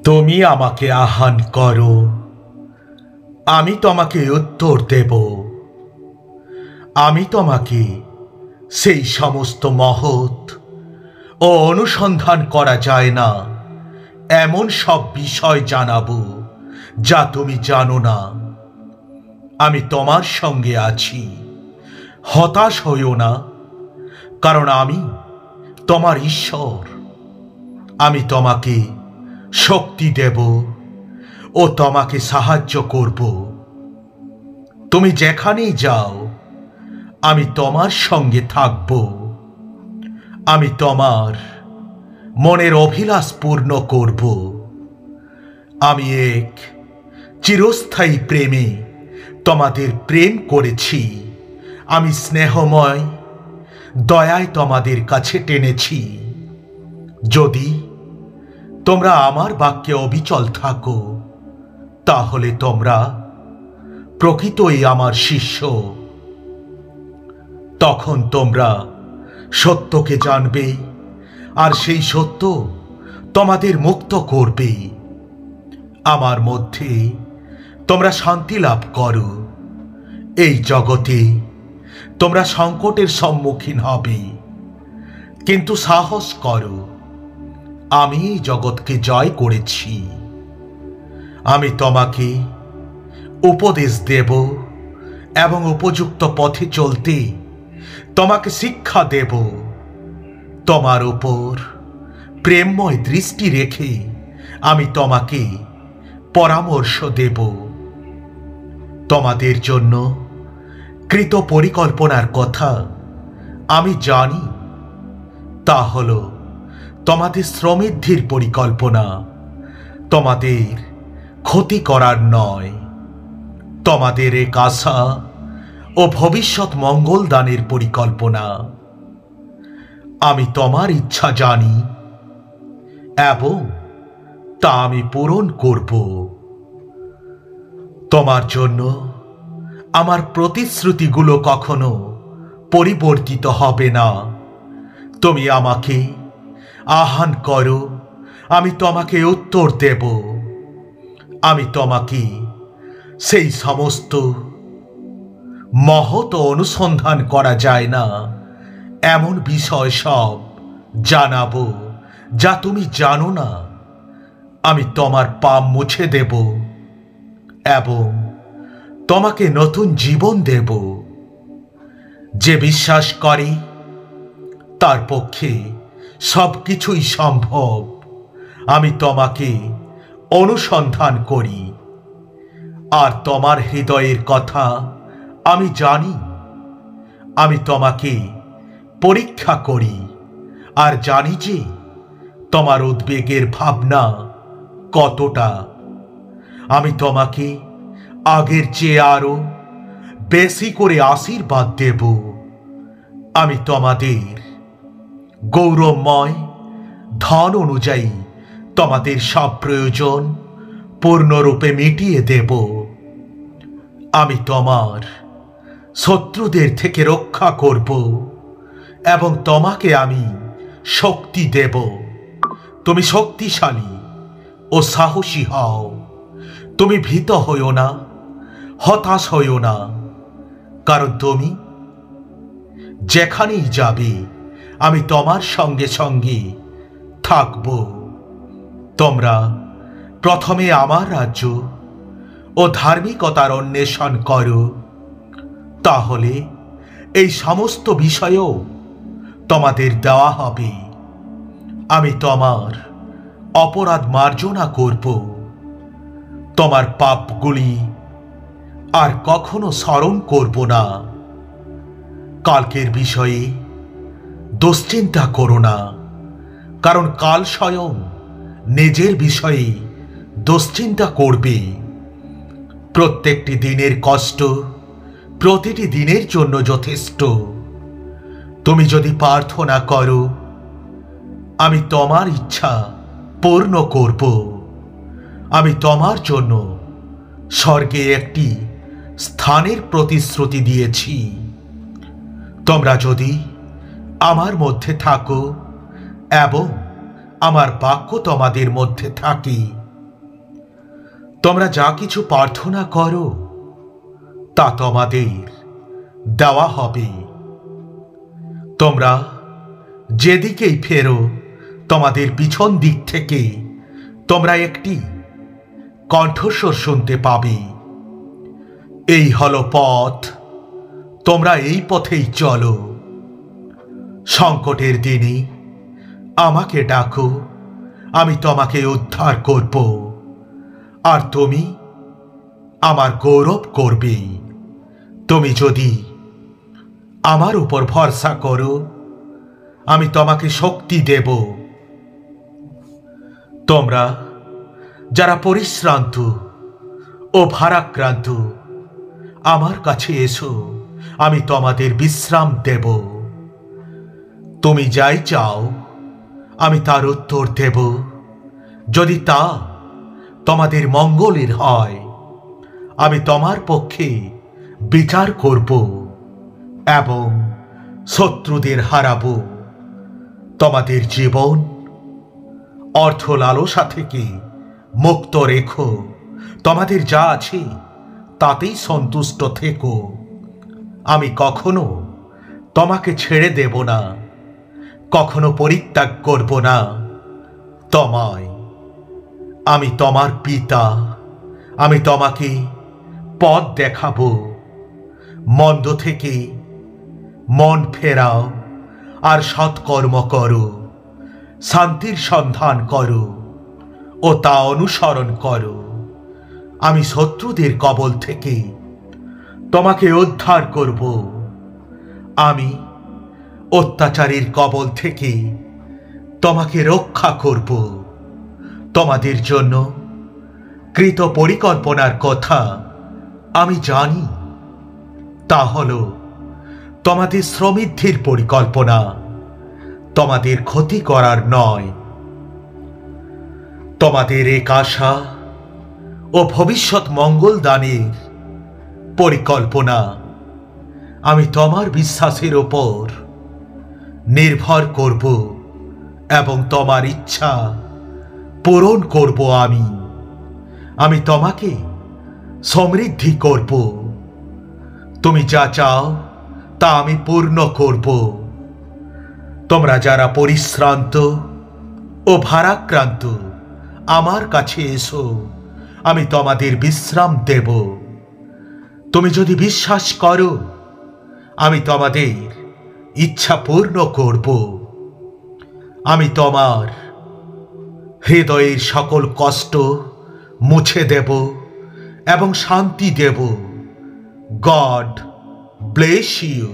তুমি আমাকে আহ্বান করো, আমি তোমাকে উত্তর দেব। আমি তোমাকে সেই সমস্ত মহৎ ও অনুসন্ধান করা যায় না এমন সব বিষয় জানাবো যা তুমি জানো না। আমি তোমার সঙ্গে আছি, হতাশ হইও না, কারণ আমি তোমার ঈশ্বর। আমি তোমাকে শক্তি দেব ও তোমাকে সাহায্য করব। তুমি যেখানেই যাও আমি তোমার সঙ্গে থাকব। আমি তোমার মনের অভিলাষ পূর্ণ করব। আমি এক চিরস্থায়ী প্রেমে তোমাদের প্রেম করেছি। আমি স্নেহময় দয়ায় তোমাদের কাছে টেনেছি। যদি তোমরা আমার বাক্যে অবিচল থাকো, তাহলে তোমরা প্রকৃতই আমার শিষ্য। তখন তোমরা সত্যকে জানবে, আর সেই সত্য তোমাদের মুক্ত করবে। আমার মধ্যে তোমরা শান্তি লাভ করো। এই জগতে তোমরা সংকটের সম্মুখীন হবে, কিন্তু সাহস করো, আমি এই জগৎকে জয় করেছি। আমি তোমাকে উপদেশ দেব এবং উপযুক্ত পথে চলতে তোমাকে শিক্ষা দেব। তোমার উপর প্রেমময় দৃষ্টি রেখে আমি তোমাকে পরামর্শ দেব। তোমাদের জন্য কৃত পরিকল্পনার কথা আমি জানি। তা হল তোমাদের সমৃদ্ধির পরিকল্পনা, তোমাদের ক্ষতি করার নয়। তোমাদের এক আশা ও ভবিষ্যৎ মঙ্গল দানের পরিকল্পনা। আমি তোমার ইচ্ছা জানি এবং তা আমি পূরণ করব। তোমার জন্য আমার প্রতিশ্রুতিগুলো কখনো পরিবর্তিত হবে না। তুমি আমাকে আহ্বান করো, আমি তোমাকে উত্তর দেব। আমি তোমাকে সেই সমস্ত মহৎ অনুসন্ধান করা যায় না এমন বিষয় সব জানাবো যা তুমি জানো না। আমি তোমার পাপ মুছে দেব এবং তোমাকে নতুন জীবন দেব। যে বিশ্বাস করে তার পক্ষে সবকিছুই সম্ভব। আমি তোমাকে অনুসন্ধান করি, আর তোমার হৃদয়ের কথা আমি জানি। আমি তোমাকে পরীক্ষা করি আর জানি যে তোমার উদ্বেগের ভাবনা কতটা। আমি তোমাকে আগের চেয়ে আরো বেশি করে আশীর্বাদ দেব। আমি তোমাদের গৌরবময় ধন অনুযায়ী তোমাদের সব প্রয়োজন পূর্ণরূপে মিটিয়ে দেব। আমি তোমার শত্রুদের থেকে রক্ষা করব এবং তোমাকে আমি শক্তি দেব। তুমি শক্তিশালী ও সাহসী হও। তুমি ভীত হইও না, হতাশ হইও না, কারণ তুমি যেখানেই যাবে আমি তোমার সঙ্গে সঙ্গে থাকব। তোমরা প্রথমে আমার রাজ্য ও ধার্মিকতার অন্বেষণ করো, তাহলে এই সমস্ত বিষয়ও তোমাদের দেওয়া হবে। আমি তোমার অপরাধ মার্জনা করব। তোমার পাপগুলি আর কখনো স্মরণ করব না। কালকের বিষয়ে দুশ্চিন্তা করো না, কারণ কাল স্বয়ং নিজের বিষয়ে দুশ্চিন্তা করবে। প্রত্যেকটি দিনের কষ্ট প্রতিটি দিনের জন্য যথেষ্ট। তুমি যদি প্রার্থনা করো, আমি তোমার ইচ্ছা পূর্ণ করব। আমি তোমার জন্য স্বর্গে একটি স্থানের প্রতিশ্রুতি দিয়েছি। তোমরা যদি আমার মধ্যে থাকো এবং আমার বাক্য তোমাদের মধ্যে থাকে, তোমরা যা কিছু প্রার্থনা করো তা তোমাদের দেওয়া হবে। তোমরা যেদিকেই ফেরো তোমাদের পিছন দিক থেকে তোমরা একটি কণ্ঠস্বর শুনতে পাবে, এই হলো পথ, তোমরা এই পথেই চলো। সংকটের দিনে আমাকে ডাকো, আমি তোমাকে উদ্ধার করব, আর তুমি আমার গৌরব করবে। তুমি যদি আমার উপর ভরসা করো, আমি তোমাকে শক্তি দেব। তোমরা যারা পরিশ্রান্ত ও ভারাক্রান্ত, আমার কাছে এসো, আমি তোমাদের বিশ্রাম দেব। তুমি যাই চাও আমি তার উত্তর দেব, যদি তা তোমাদের মঙ্গলের হয়। আমি তোমার পক্ষে বিচার করব এবং শত্রুদের হারাবো। তোমাদের জীবন অর্থ লালসা থেকে মুক্ত রেখো, তোমাদের যা আছে তাতেই সন্তুষ্ট থেকো। আমি কখনো তোমাকে ছেড়ে দেব না, কখনো পরিত্যাগ করব না তোমায়। আমি তোমার পিতা, আমি তোমাকে পথ দেখাবো। মন্দ থেকে মন ফেরাও আর সৎকর্ম করো, শান্তির সন্ধান করো ও তা অনুসরণ করো। আমি শত্রুদের কবল থেকে তোমাকে উদ্ধার করব, আমি অত্যাচারীর কবল থেকে তোমাকে রক্ষা করব। তোমাদের জন্য কৃত পরিকল্পনার কথা আমি জানি, তা হল তোমাদের সমৃদ্ধির পরিকল্পনা, তোমাদের ক্ষতি করার নয়। তোমাদের এক আশা ও ভবিষ্যৎ মঙ্গল দানের পরিকল্পনা। আমি তোমার বিশ্বাসের ওপর নির্ভর করব এবং তোমার ইচ্ছা পূরণ করব। আমি তোমাকে সমৃদ্ধি করব। তুমি যা চাও তা আমি পূর্ণ করব। তোমরা যারা পরিশ্রান্ত ও ভারাক্রান্ত, আমার কাছে এসো, আমি তোমাদের বিশ্রাম দেব। তুমি যদি বিশ্বাস করো, আমি তোমাদের ইচ্ছা পূর্ণ করব। আমি তোমার হৃদয়ের সকল কষ্ট মুছে দেব এবং শান্তি দেব। God bless you.